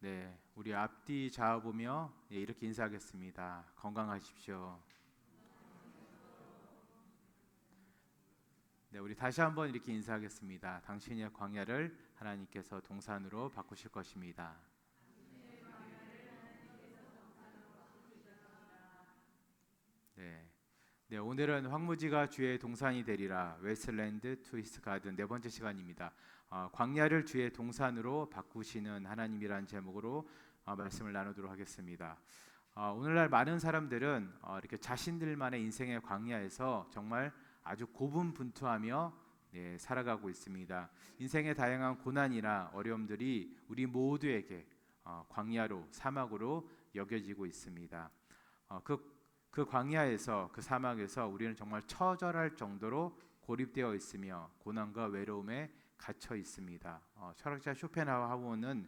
네, 우리 앞뒤 좌우 보며 이렇게 인사하겠습니다. 건강하십시오. 네, 우리 다시 한번 이렇게 인사하겠습니다. 당신의 광야를 하나님께서 동산으로 바꾸실 것입니다. 네, 네, 오늘은 황무지가 주의 동산이 되리라. 웨스트랜드 트위스트 가든 네 번째 시간입니다. 광야를 주의 동산으로 바꾸시는 하나님이라는 제목으로 말씀을 나누도록 하겠습니다. 오늘날 많은 사람들은 이렇게 자신들만의 인생의 광야에서 정말 아주 고분분투하며 살아가고 있습니다. 인생의 다양한 고난이나 어려움들이 우리 모두에게 광야로 사막으로 여겨지고 있습니다. 그 광야에서 그 사막에서 우리는 정말 처절할 정도로 고립되어 있으며 고난과 외로움에 갇혀 있습니다. 철학자 쇼펜하우어는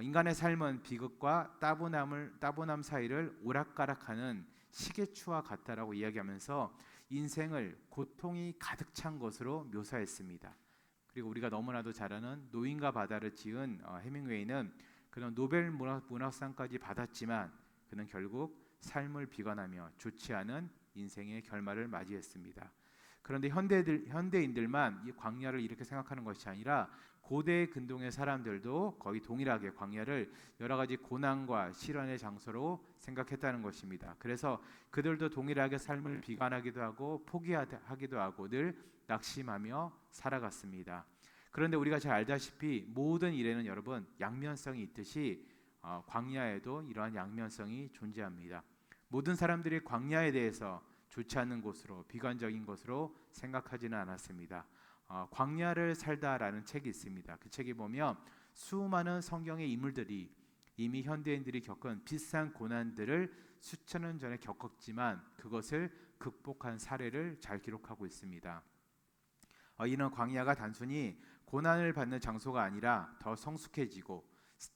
인간의 삶은 비극과 따분함 사이를 오락가락하는 시계추와 같다라고 이야기하면서 인생을 고통이 가득 찬 것으로 묘사했습니다. 그리고 우리가 너무나도 잘 아는 노인과 바다를 지은 해밍웨이는 그는 노벨 문학상까지 받았지만 그는 결국 삶을 비관하며 좋지 않은 인생의 결말을 맞이했습니다. 그런데 현대인들만 이 광야를 이렇게 생각하는 것이 아니라 고대 근동의 사람들도 거의 동일하게 광야를 여러 가지 고난과 시련의 장소로 생각했다는 것입니다. 그래서 그들도 동일하게 삶을 비관하기도 하고 포기하기도 하고 늘 낙심하며 살아갔습니다. 그런데 우리가 잘 알다시피 모든 일에는 여러분 양면성이 있듯이 광야에도 이러한 양면성이 존재합니다. 모든 사람들이 광야에 대해서 좋지 않은 곳으로 비관적인 것으로 생각하지는 않았습니다. 광야를 살다라는 책이 있습니다. 그 책에 보면 수많은 성경의 인물들이 이미 현대인들이 겪은 비슷한 고난들을 수천 년 전에 겪었지만 그것을 극복한 사례를 잘 기록하고 있습니다. 이는 광야가 단순히 고난을 받는 장소가 아니라 더 성숙해지고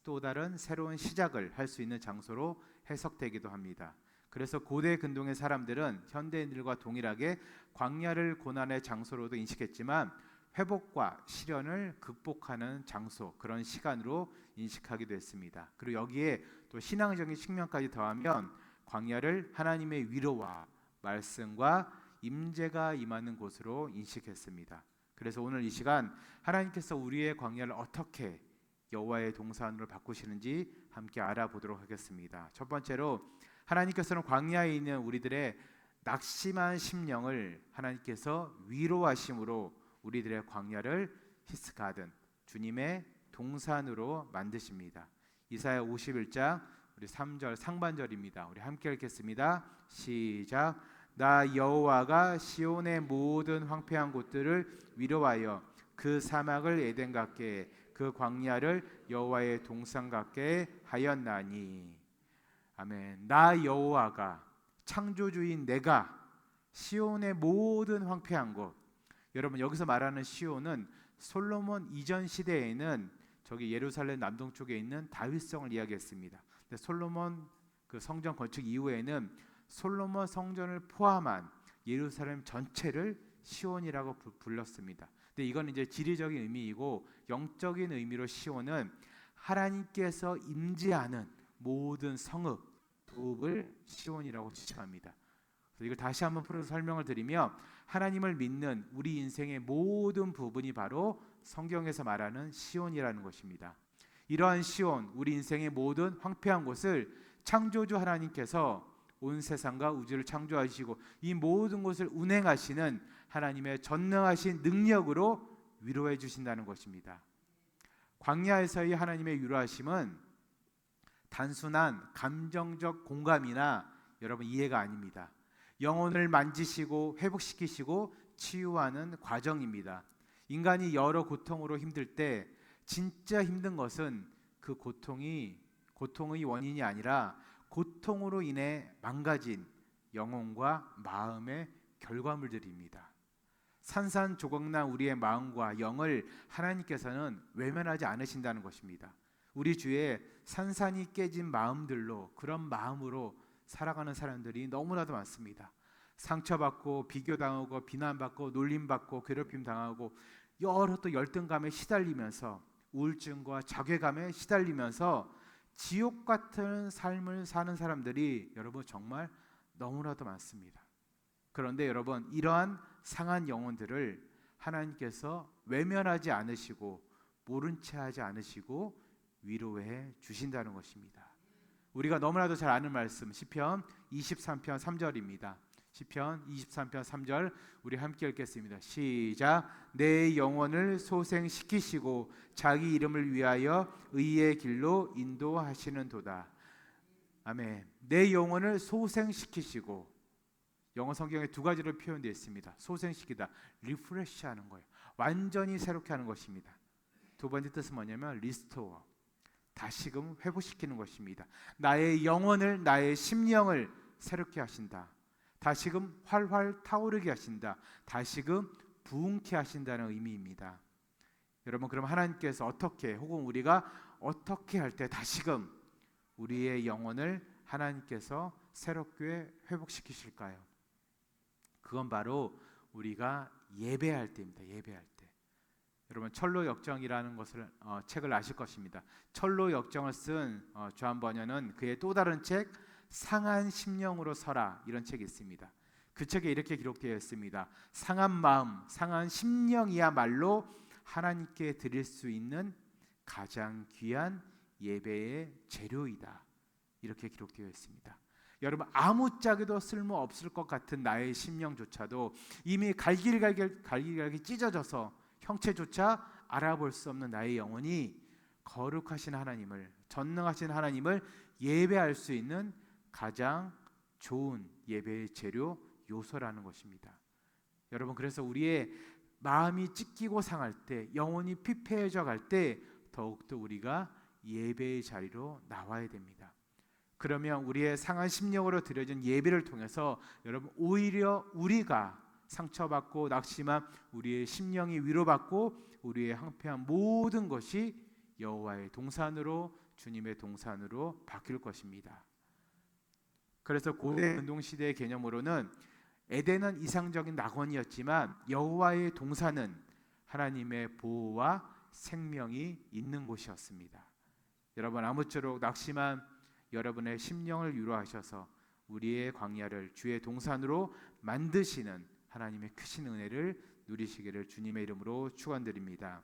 또 다른 새로운 시작을 할 수 있는 장소로 해석되기도 합니다. 그래서 고대 근동의 사람들은 현대인들과 동일하게 광야를 고난의 장소로도 인식했지만 회복과 시련을 극복하는 장소, 그런 시간으로 인식하기도 했습니다. 그리고 여기에 또 신앙적인 측면까지 더하면 광야를 하나님의 위로와 말씀과 임재가 임하는 곳으로 인식했습니다. 그래서 오늘 이 시간 하나님께서 우리의 광야를 어떻게 여호와의 동산으로 바꾸시는지 함께 알아보도록 하겠습니다. 첫 번째로 하나님께서는 광야에 있는 우리들의 낙심한 심령을 하나님께서 위로하심으로 우리들의 광야를 히스가든 주님의 동산으로 만드십니다. 이사야 51장 우리 3절 상반절입니다. 우리 함께 읽겠습니다. 시작. 나 여호와가 시온의 모든 황폐한 곳들을 위로하여 그 사막을 에덴 같게 그 광야를 여호와의 동산 같게 하였나니. 아멘. 나 여호와가 창조주인 내가 시온의 모든 황폐한 곳. 여러분 여기서 말하는 시온은 솔로몬 이전 시대에는 저기 예루살렘 남동쪽에 있는 다윗성을 이야기했습니다. 근데 솔로몬 그 성전 건축 이후에는 솔로몬 성전을 포함한 예루살렘 전체를 시온이라고 불렀습니다. 근데 이건 이제 지리적인 의미이고 영적인 의미로 시온은 하나님께서 임재하는 모든 성읍 도읍을 시온이라고 지칭합니다. 그래서 이걸 다시 한번 풀어서 설명을 드리면 하나님을 믿는 우리 인생의 모든 부분이 바로 성경에서 말하는 시온이라는 것입니다. 이러한 시온, 우리 인생의 모든 황폐한 곳을 창조주 하나님께서 온 세상과 우주를 창조하시고 이 모든 것을 운행하시는 하나님의 전능하신 능력으로 위로해 주신다는 것입니다. 광야에서의 하나님의 위로하심은 단순한 감정적 공감이나 여러분 이해가 아닙니다. 영혼을 만지시고 회복시키시고 치유하는 과정입니다. 인간이 여러 고통으로 힘들 때 진짜 힘든 것은 그 고통의 원인이 아니라 고통으로 인해 망가진 영혼과 마음의 결과물들입니다. 산산조각난 우리의 마음과 영을 하나님께서는 외면하지 않으신다는 것입니다. 우리 주위에 산산이 깨진 마음들로 그런 마음으로 살아가는 사람들이 너무나도 많습니다. 상처받고 비교당하고 비난받고 놀림받고 괴롭힘 당하고 여러 또 열등감에 시달리면서 우울증과 자괴감에 시달리면서 지옥 같은 삶을 사는 사람들이 여러분 정말 너무나도 많습니다. 그런데 여러분, 이러한 상한 영혼들을 하나님께서 외면하지 않으시고 모른 채 하지 않으시고 위로해 주신다는 것입니다. 우리가 너무나도 잘 아는 말씀, 시편 23편 3절입니다. 시편 23편 3절 우리 함께 읽겠습니다. 시작. 내 영혼을 소생시키시고 자기 이름을 위하여 의의 길로 인도하시는도다. 아멘. 내 영혼을 소생시키시고, 영어 성경에 두 가지로 표현되어 있습니다. 소생시키다, 리프레시하는 거예요. 완전히 새롭게 하는 것입니다. 두 번째 뜻은 뭐냐면 리스토어, 다시금 회복시키는 것입니다. 나의 영혼을, 나의 심령을 새롭게 하신다. 다시금 활활 타오르게 하신다. 다시금 부흥케 하신다는 의미입니다. 여러분, 그럼 하나님께서 어떻게, 혹은 우리가 어떻게 할 때 다시금 우리의 영혼을 하나님께서 새롭게 회복시키실까요? 그건 바로 우리가 예배할 때입니다. 예배할 때. 여러분, 철로 역정이라는 것을 책을 아실 것입니다. 철로 역정을 쓴 조한 번연은 그의 또 다른 책 상한 심령으로 서라, 이런 책이 있습니다. 그 책에 이렇게 기록되어 있습니다. 상한 마음, 상한 심령이야말로 하나님께 드릴 수 있는 가장 귀한 예배의 재료이다, 이렇게 기록되어 있습니다. 여러분, 아무짝에도 쓸모 없을 것 같은 나의 심령조차도 이미 갈기갈기 찢어져서 형체조차 알아볼 수 없는 나의 영혼이 거룩하신 하나님을, 전능하신 하나님을 예배할 수 있는 가장 좋은 예배의 재료, 요소라는 것입니다. 여러분, 그래서 우리의 마음이 찢기고 상할 때, 영혼이 피폐해져 갈 때 더욱더 우리가 예배의 자리로 나와야 됩니다. 그러면 우리의 상한 심령으로 드려진 예배를 통해서 여러분, 오히려 우리가 상처받고 낙심한 우리의 심령이 위로받고 우리의 황폐한 모든 것이 여호와의 동산으로, 주님의 동산으로 바뀔 것입니다. 그래서 고대 근동시대의 개념으로는 에덴은 이상적인 낙원이었지만 여호와의 동산은 하나님의 보호와 생명이 있는 곳이었습니다. 여러분, 아무쪼록 낙심한 여러분의 심령을 위로하셔서 우리의 광야를 주의 동산으로 만드시는 하나님의 크신 은혜를 누리시기를 주님의 이름으로 축원드립니다.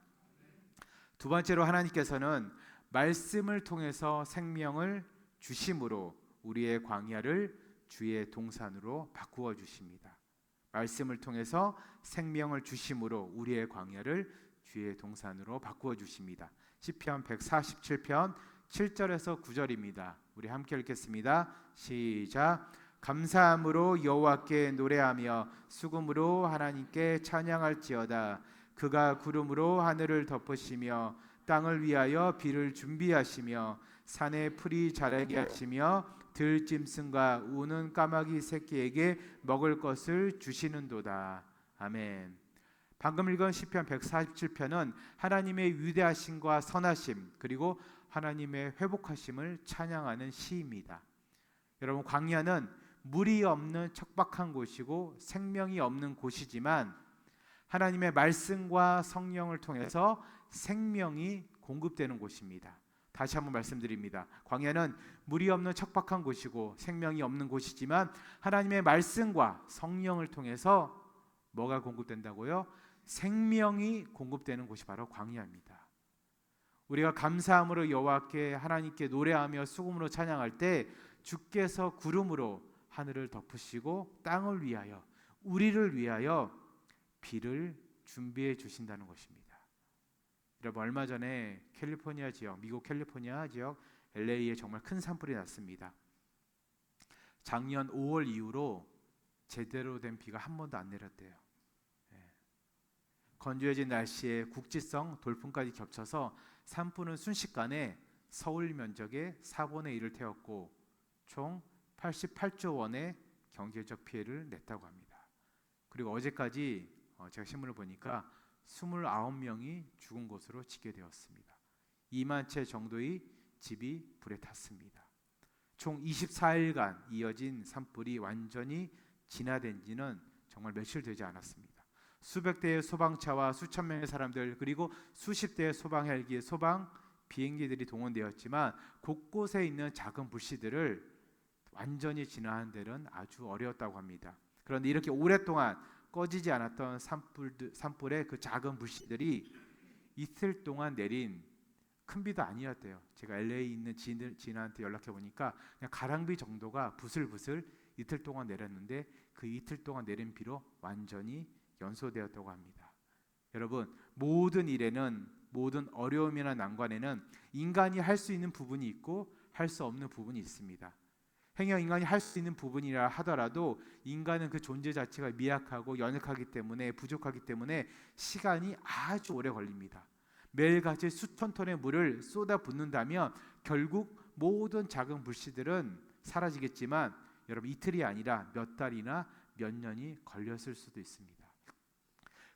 두 번째로, 하나님께서는 말씀을 통해서 생명을 주심으로 우리의 광야를 주의 동산으로 바꾸어 주십니다. 말씀을 통해서 생명을 주심으로 우리의 광야를 주의 동산으로 바꾸어 주십니다. 시편 147편 7절에서 9절입니다. 우리 함께 읽겠습니다. 시작. 감사함으로 여호와께 노래하며 수금으로 하나님께 찬양할지어다. 그가 구름으로 하늘을 덮으시며 땅을 위하여 비를 준비하시며 산에 풀이 자라게 하시며 들짐승과 우는 까마귀 새끼에게 먹을 것을 주시는도다. 아멘. 방금 읽은 시편 147편은 하나님의 위대하심과 선하심, 그리고 하나님의 회복하심을 찬양하는 시입니다. 여러분, 광야는 물이 없는 척박한 곳이고 생명이 없는 곳이지만 하나님의 말씀과 성령을 통해서 생명이 공급되는 곳입니다. 다시 한번 말씀드립니다. 광야는 물이 없는 척박한 곳이고 생명이 없는 곳이지만 하나님의 말씀과 성령을 통해서 뭐가 공급된다고요? 생명이 공급되는 곳이 바로 광야입니다. 우리가 감사함으로 여호와께 하나님께 노래하며 수금으로 찬양할 때 주께서 구름으로 하늘을 덮으시고 땅을 위하여, 우리를 위하여 비를 준비해 주신다는 것입니다. 여러분, 얼마 전에 캘리포니아 지역, 미국 캘리포니아 지역 LA에 정말 큰 산불이 났습니다. 작년 5월 이후로 제대로 된 비가 한 번도 안 내렸대요. 건조해진 날씨에 국지성 돌풍까지 겹쳐서 산불은 순식간에 서울 면적의 4분의 1을 태웠고 총 88조 원의 경제적 피해를 냈다고 합니다. 그리고 어제까지 제가 신문을 보니까 29명이 죽은 것으로 집계되었습니다. 2만 채 정도의 집이 불에 탔습니다. 총 24일간 이어진 산불이 완전히 진화된 지는 정말 며칠 되지 않았습니다. 수백 대의 소방차와 수천 명의 사람들, 그리고 수십 대의 소방 헬기, 소방 비행기들이 동원되었지만 곳곳에 있는 작은 불씨들을 완전히 진화하는 데는 아주 어려웠다고 합니다. 그런데 이렇게 오랫동안 꺼지지 않았던 산불의 그 작은 불씨들이 이틀 동안 내린 큰 비도 아니었대요. 제가 LA에 있는 지인한테 연락해 보니까 그냥 가랑비 정도가 부슬부슬 이틀 동안 내렸는데 그 이틀 동안 내린 비로 완전히 연소되었다고 합니다. 여러분, 모든 일에는, 모든 어려움이나 난관에는 인간이 할 수 있는 부분이 있고 할 수 없는 부분이 있습니다. 행여 인간이 할 수 있는 부분이라 하더라도 인간은 그 존재 자체가 미약하고 연약하기 때문에, 부족하기 때문에 시간이 아주 오래 걸립니다. 매일같이 수천 톤의 물을 쏟아 붓는다면 결국 모든 작은 불씨들은 사라지겠지만 여러분, 이틀이 아니라 몇 달이나 몇 년이 걸렸을 수도 있습니다.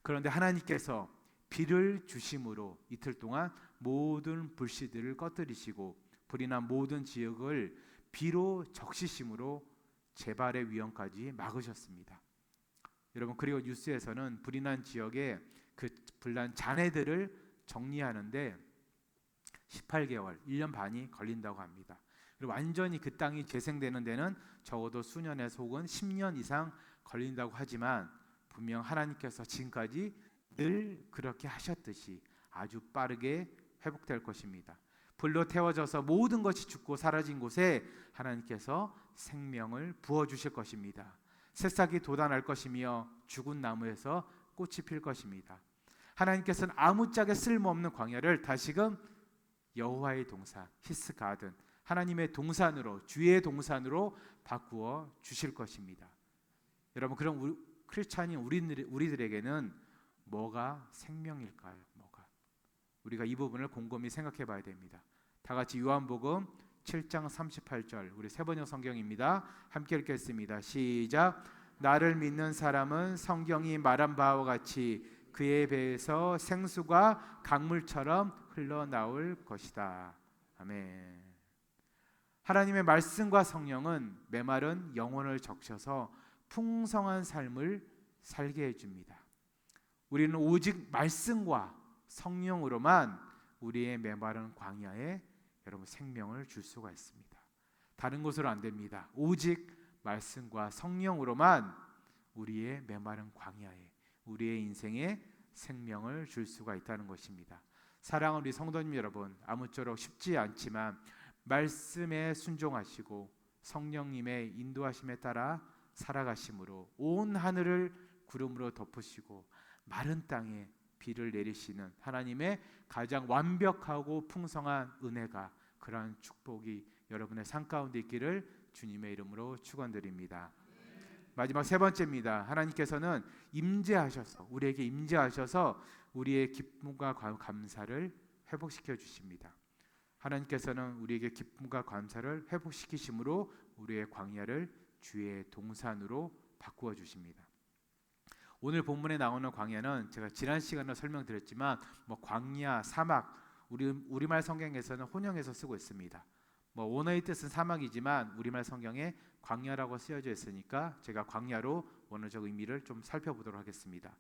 그런데 하나님께서 비를 주심으로 이틀 동안 모든 불씨들을 꺼뜨리시고 불이 난 모든 지역을 비로 적시심으로 재발의 위험까지 막으셨습니다. 여러분, 그리고 뉴스에서는 불이 난 지역에 그 불난 잔해들을 정리하는데 18개월, 1년 반이 걸린다고 합니다. 그리고 완전히 그 땅이 재생되는 데는 적어도 수년에서 혹은 10년 이상 걸린다고 하지만 분명 하나님께서 지금까지 늘 그렇게 하셨듯이 아주 빠르게 회복될 것입니다. 불로 태워져서 모든 것이 죽고 사라진 곳에 하나님께서 생명을 부어주실 것입니다. 새싹이 돋아날 것이며 죽은 나무에서 꽃이 필 것입니다. 하나님께서는 아무짝에 쓸모없는 광야를 다시금 여호와의 동산, 히스 가든, 하나님의 동산으로, 주의 동산으로 바꾸어 주실 것입니다. 여러분, 그럼 크리스찬인 우리들에게는 뭐가 생명일까요? 우리가 이 부분을 곰곰이 생각해 봐야 됩니다. 다 같이 요한복음 7장 38절, 우리 세 번역 성경입니다. 함께 읽겠습니다. 시작. 나를 믿는 사람은 성경이 말한 바와 같이 그의 배에서 생수가 강물처럼 흘러나올 것이다. 아멘. 하나님의 말씀과 성령은 메마른 영혼을 적셔서 풍성한 삶을 살게 해줍니다. 우리는 오직 말씀과 성령으로만 우리의 메마른 광야에 여러분 생명을 줄 수가 있습니다. 다른 곳으로 안 됩니다. 오직 말씀과 성령으로만 우리의 메마른 광야에, 우리의 인생에 생명을 줄 수가 있다는 것입니다. 사랑하는 우리 성도님 여러분, 아무쪼록 쉽지 않지만 말씀에 순종하시고 성령님의 인도하심에 따라 살아가심으로 온 하늘을 구름으로 덮으시고 마른 땅에 비를 내리시는 하나님의 가장 완벽하고 풍성한 은혜가, 그러한 축복이 여러분의 삶 가운데 있기를 주님의 이름으로 축원드립니다. 마지막 세 번째입니다. 하나님께서는 우리에게 임재하셔서 우리의 기쁨과 감사를 회복시켜 주십니다. 하나님께서는 우리에게 기쁨과 감사를 회복시키심으로 우리의 광야를 주의 동산으로 바꾸어 주십니다. 오늘 본문에 나오는 광야는 제가 지난 시간에 설명드렸지만 광야, 사막, 우리말 성경에서는 혼용해서 쓰고 있습니다. 원어의 뜻은 사막이지만 우리말 성경에 광야라고 쓰여져 있으니까 제가 광야로 원어적 의미를 좀 살펴보도록 하겠습니다.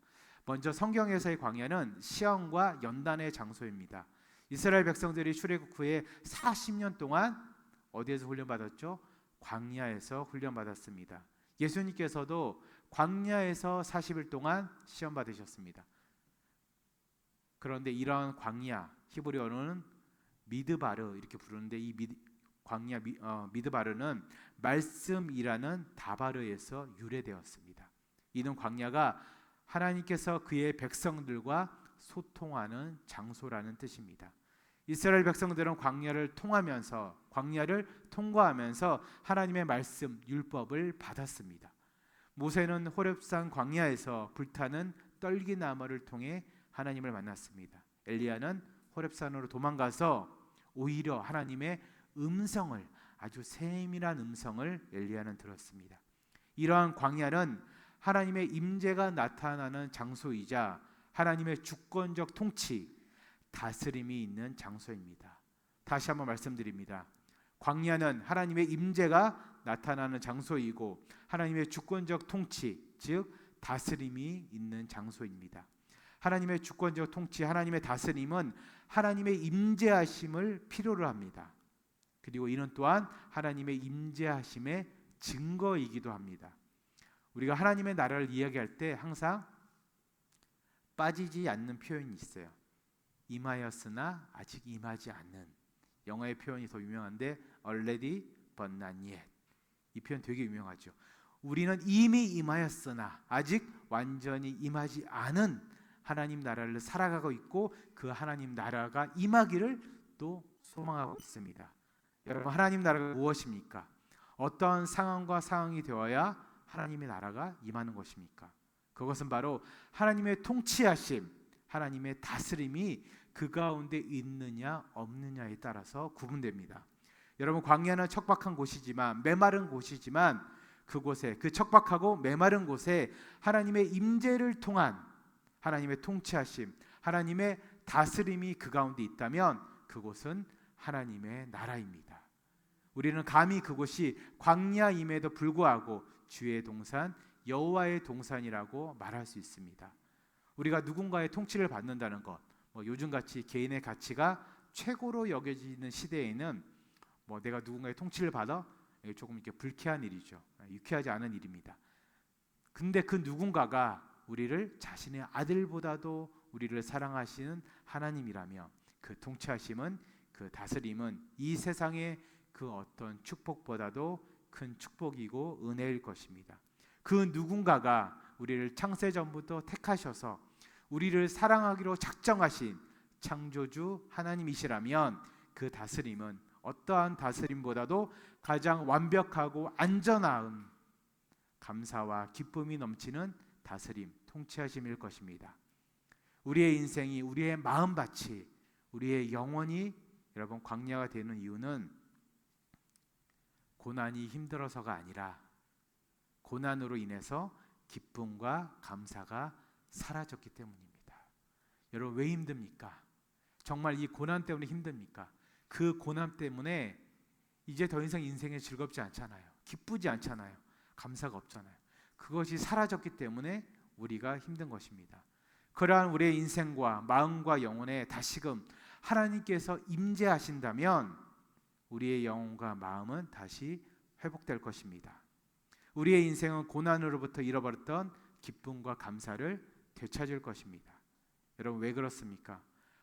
먼저 성경에서의 광야는 시험과 연단의 장소입니다. 이스라엘 백성들이 출애굽 후에 40년 동안 어디에서 훈련받았죠? 광야에서 훈련받았습니다. 예수님께서도 광야에서 40일 동안 시험 받으셨습니다. 그런데 이러한 광야, 히브리어로는 미드바르 이렇게 부르는데 이 광야 미드바르는 말씀이라는 다바르에서 유래되었습니다. 이는 광야가 하나님께서 그의 백성들과 소통하는 장소라는 뜻입니다. 이스라엘 백성들은 광야를 통과하면서 하나님의 말씀, 율법을 받았습니다. 모세는 호렙산 광야에서 불타는 떨기나무를 통해 하나님을 만났습니다. 엘리야는 호렙산으로 도망가서 오히려 하나님의 음성을, 아주 세밀한 음성을 엘리야는 들었습니다. 이러한 광야는 하나님의 임재가 나타나는 장소이자 하나님의 주권적 통치, 다스림이 있는 장소입니다. 다시 한번 말씀드립니다. 광야는 하나님의 임재가 나타나는 장소이고 하나님의 주권적 통치, 즉 다스림이 있는 장소입니다. 하나님의 주권적 통치, 하나님의 다스림은 하나님의 임재하심을 필요로 합니다. 그리고 이는 또한 하나님의 임재하심의 증거이기도 합니다. 우리가 하나님의 나라를 이야기할 때 항상 빠지지 않는 표현이 있어요. 임하였으나 아직 임하지 않는. 영어의 표현이 더 유명한데 already but not yet. 이 표현 되게 유명하죠. 우리는 이미 임하였으나 아직 완전히 임하지 않은 하나님 나라를 살아가고 있고 그 하나님 나라가 임하기를 또 소망하고 있습니다. 여러분, 하나님 나라가 무엇입니까? 어떠한 상황과 상황이 되어야 하나님의 나라가 임하는 것입니까? 그것은 바로 하나님의 통치하심, 하나님의 다스림이 그 가운데 있느냐 없느냐에 따라서 구분됩니다. 여러분, 광야는 척박한 곳이지만, 메마른 곳이지만 그곳에, 그 척박하고 메마른 곳에 하나님의 임재를 통한 하나님의 통치하심, 하나님의 다스림이 그 가운데 있다면 그곳은 하나님의 나라입니다. 우리는 감히 그곳이 광야임에도 불구하고 주의 동산, 여호와의 동산이라고 말할 수 있습니다. 우리가 누군가의 통치를 받는다는 것, 요즘같이 개인의 가치가 최고로 여겨지는 시대에는 내가 누군가의 통치를 받아 조금 이렇게 불쾌한 일이죠. 유쾌하지 않은 일입니다. 근데 그 누군가가 우리를 자신의 아들보다도 우리를 사랑하시는 하나님이라며 그 통치하심은, 그 다스림은 이 세상의 그 어떤 축복보다도 큰 축복이고 은혜일 것입니다. 그 누군가가 우리를 창세 전부터 택하셔서 우리를 사랑하기로 작정하신 창조주 하나님이시라면 그 다스림은 어떠한 다스림보다도 가장 완벽하고 안전함, 감사와 기쁨이 넘치는 다스림, 통치하심일 것입니다. 우리의 인생이, 우리의 마음밭이, 우리의 영혼이 여러분 광야가 되는 이유는 고난이 힘들어서가 아니라 고난으로 인해서 기쁨과 감사가 사라졌기 때문입니다. 여러분, 왜 힘듭니까? 정말 이 고난 때문에 힘듭니까? 그 고난 때문에 이제 더 이상 인생이 즐겁지 않잖아요. 기쁘지 않잖아요. 감사가 없잖아요. 그것이 사라졌기 때문에 우리가 힘든 것입니다. 그러한 우리의 인생과 마음과 영혼에 다시금 하나님께서 임재하신다면 우리의 영혼과 마음은 다시 회복될 것입니다. 우리의 인생은 고난으로부터 잃어버렸던 기쁨과 감사를 되찾을 것입니다. 여러분, 왜 그렇습니까?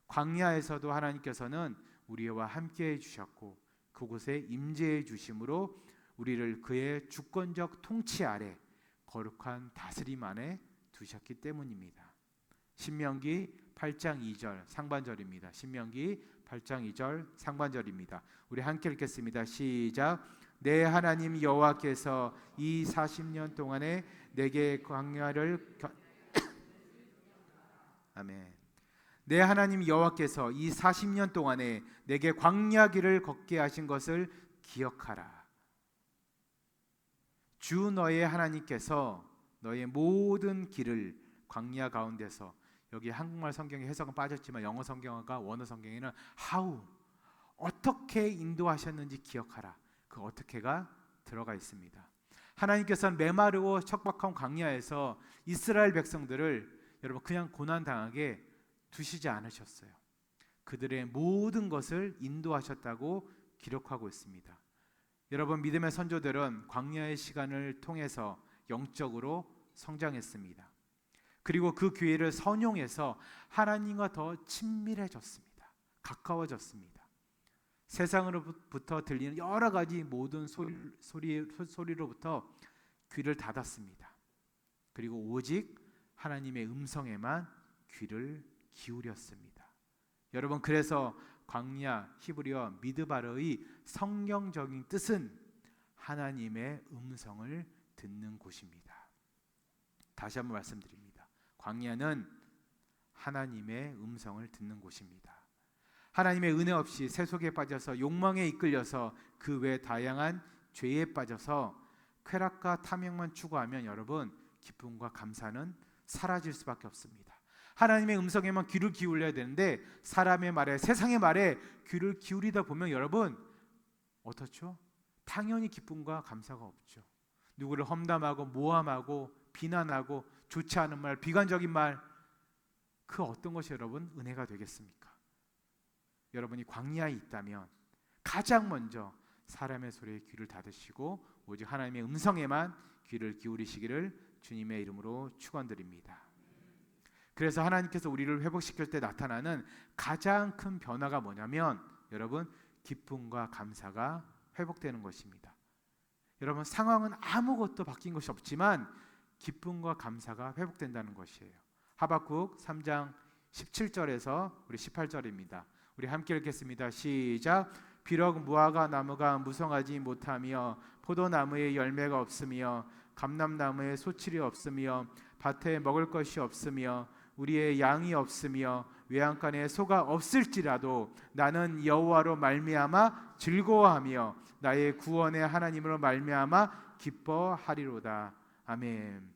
광야에서도 하나님께서는 우리와 함께해 주셨고 그곳에 임재해 주심으로 우리를 그의 주권적 통치 아래 거룩한 다스림 안에 두셨기 때문입니다. 신명기 8장 2절 상반절입니다. 신명기 8장 2절 상반절입니다. 우리 함께 읽겠습니다. 시작. 내 하나님 여호와께서 이 40년 동안에 내게 광야를 아멘. 내 하나님 여호와께서 이 40년 동안에 내게 광야길을 걷게 하신 것을 기억하라. 주 너의 하나님께서 너의 모든 길을 광야 가운데서, 여기 한국말 성경의 해석은 빠졌지만 영어 성경과 원어 성경에는 how, 어떻게 인도하셨는지 기억하라. 그 어떻게가 들어가 있습니다. 하나님께서는 메마르고 척박한 광야에서 이스라엘 백성들을 여러분 그냥 고난당하게 두시지 않으셨어요. 그들의 모든 것을 인도하셨다고 기록하고 있습니다. 여러분, 믿음의 선조들은 광야의 시간을 통해서 영적으로 성장했습니다. 그리고 그 기회를 선용해서 하나님과 더 친밀해졌습니다. 가까워졌습니다. 세상으로부터 들리는 여러 가지 모든 소리로부터 귀를 닫았습니다. 그리고 오직 하나님의 음성에만 귀를 기울였습니다. 여러분, 그래서 광야 히브리어 미드바르의 성경적인 뜻은 하나님의 음성을 듣는 곳입니다. 다시 한번 말씀드립니다. 광야는 하나님의 음성을 듣는 곳입니다. 하나님의 은혜 없이 세속에 빠져서 욕망에 이끌려서 그 외 다양한 죄에 빠져서 쾌락과 탐욕만 추구하면 여러분 기쁨과 감사는 사라질 수밖에 없습니다. 하나님의 음성에만 귀를 기울여야 되는데 사람의 말에, 세상의 말에 귀를 기울이다 보면 여러분 어떻죠? 당연히 기쁨과 감사가 없죠. 누구를 험담하고 모함하고 비난하고 좋지 않은 말, 비관적인 말, 그 어떤 것이 여러분 은혜가 되겠습니까? 여러분이 광야에 있다면 가장 먼저 사람의 소리에 귀를 닫으시고 오직 하나님의 음성에만 귀를 기울이시기를 주님의 이름으로 축원드립니다. 그래서 하나님께서 우리를 회복시킬 때 나타나는 가장 큰 변화가 뭐냐면 여러분 기쁨과 감사가 회복되는 것입니다. 여러분 상황은 아무것도 바뀐 것이 없지만 기쁨과 감사가 회복된다는 것이에요. 하박국 3장 17절에서 우리 18절입니다. 우리 함께 읽겠습니다. 시작. 비록 무화과 나무가 무성하지 못하며 포도나무에 열매가 없으며 감람나무에 소출이 없으며 밭에 먹을 것이 없으며 우리의 양이 없으며 외양간에 소가 없을지라도 나는 여호와로 말미암아 즐거워하며 나의 구원의 하나님으로 말미암아 기뻐하리로다. 아멘.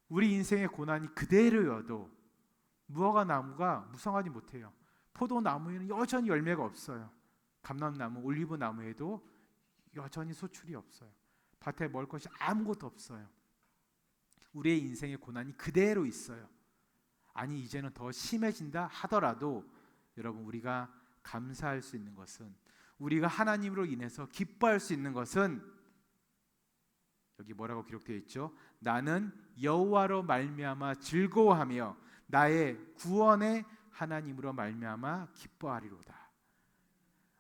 우리 인생의 고난이 그대로여도 무화과 나무가 무성하지 못해요. 포도나무에는 여전히 열매가 없어요. 감람나무, 올리브 나무에도 여전히 소출이 없어요. 밭에 먹을 것이 아무것도 없어요. 우리의 인생의 고난이 그대로 있어요. 아니 이제는 더 심해진다 하더라도 여러분 우리가 감사할 수 있는 것은, 우리가 하나님으로 인해서 기뻐할 수 있는 것은 여기 뭐라고 기록되어 있죠? 나는 여호와로 말미암아 즐거워하며 나의 구원의 하나님으로 말미암아 기뻐하리로다.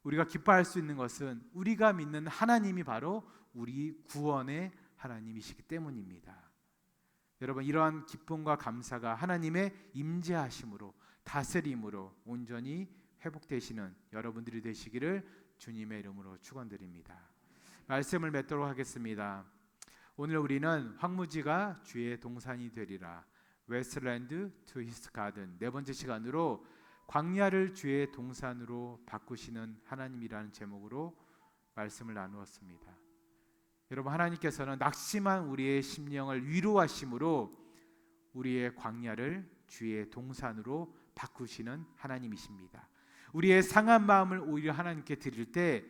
우리가 기뻐할 수 있는 것은 우리가 믿는 하나님이 바로 우리 구원의 하나님이시기 때문입니다. 여러분 이러한 기쁨과 감사가 하나님의 임재하심으로 다스림으로 온전히 회복되시는 여러분들이 되시기를 주님의 이름으로 축원드립니다. 말씀을 맺도록 하겠습니다. 오늘 우리는 황무지가 주의 동산이 되리라, 웨스트랜드 투 히스 가든 네 번째 시간으로 광야를 주의 동산으로 바꾸시는 하나님이라는 제목으로 말씀을 나누었습니다. 여러분 하나님께서는 낙심한 우리의 심령을 위로하심으로 우리의 광야를 주의 동산으로 바꾸시는 하나님이십니다. 우리의 상한 마음을 오히려 하나님께 드릴 때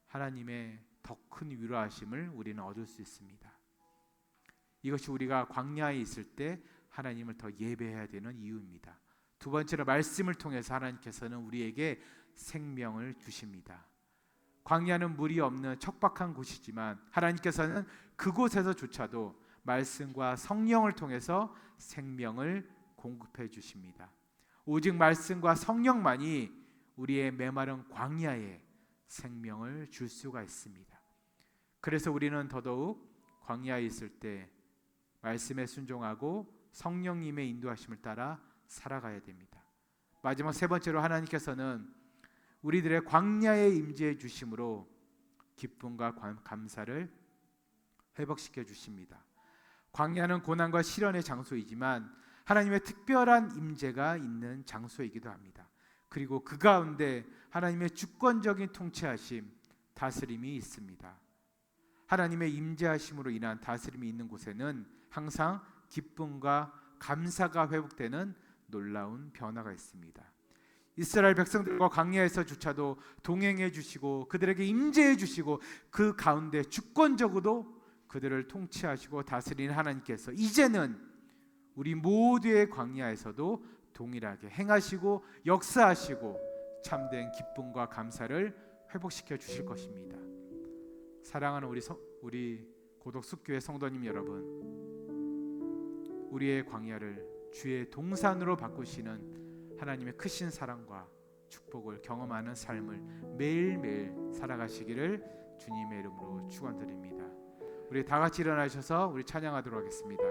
하나님의 더 큰 위로하심을 우리는 얻을 수 있습니다. 이것이 우리가 광야에 있을 때 하나님을 더 예배해야 되는 이유입니다. 두 번째로 말씀을 통해서 하나님께서는 우리에게 생명을 주십니다. 광야는 물이 없는 척박한 곳이지만 하나님께서는 그곳에서조차도 말씀과 성령을 통해서 생명을 공급해 주십니다. 오직 말씀과 성령만이 우리의 메마른 광야에 생명을 줄 수가 있습니다. 그래서 우리는 더더욱 광야에 있을 때 말씀에 순종하고 성령님의 인도하심을 따라 살아가야 됩니다. 마지막 세 번째로 하나님께서는 우리들의 광야에 임재해 주심으로 기쁨과 감사를 회복시켜 주십니다. 광야는 고난과 시련의 장소이지만 하나님의 특별한 임재가 있는 장소이기도 합니다. 그리고 그 가운데 하나님의 주권적인 통치하심, 다스림이 있습니다. 하나님의 임재하심으로 인한 다스림이 있는 곳에는 항상 기쁨과 감사가 회복되는 놀라운 변화가 있습니다. 이스라엘 백성들과 광야에서조차도 동행해 주시고 그들에게 임재해 주시고 그 가운데 주권적으로 그들을 통치하시고 다스리는 하나님께서 이제는 우리 모두의 광야에서도 동일하게 행하시고 역사하시고 참된 기쁨과 감사를 회복시켜 주실 것입니다. 사랑하는 우리 고독 숲교회 성도님 여러분, 우리의 광야를 주의 동산으로 바꾸시는 하나님의 크신 사랑과 축복을 경험하는 삶을 매일매일 살아가시기를 주님의 이름으로 축원드립니다. 우리 다 같이 일어나셔서 우리 찬양하도록 하겠습니다.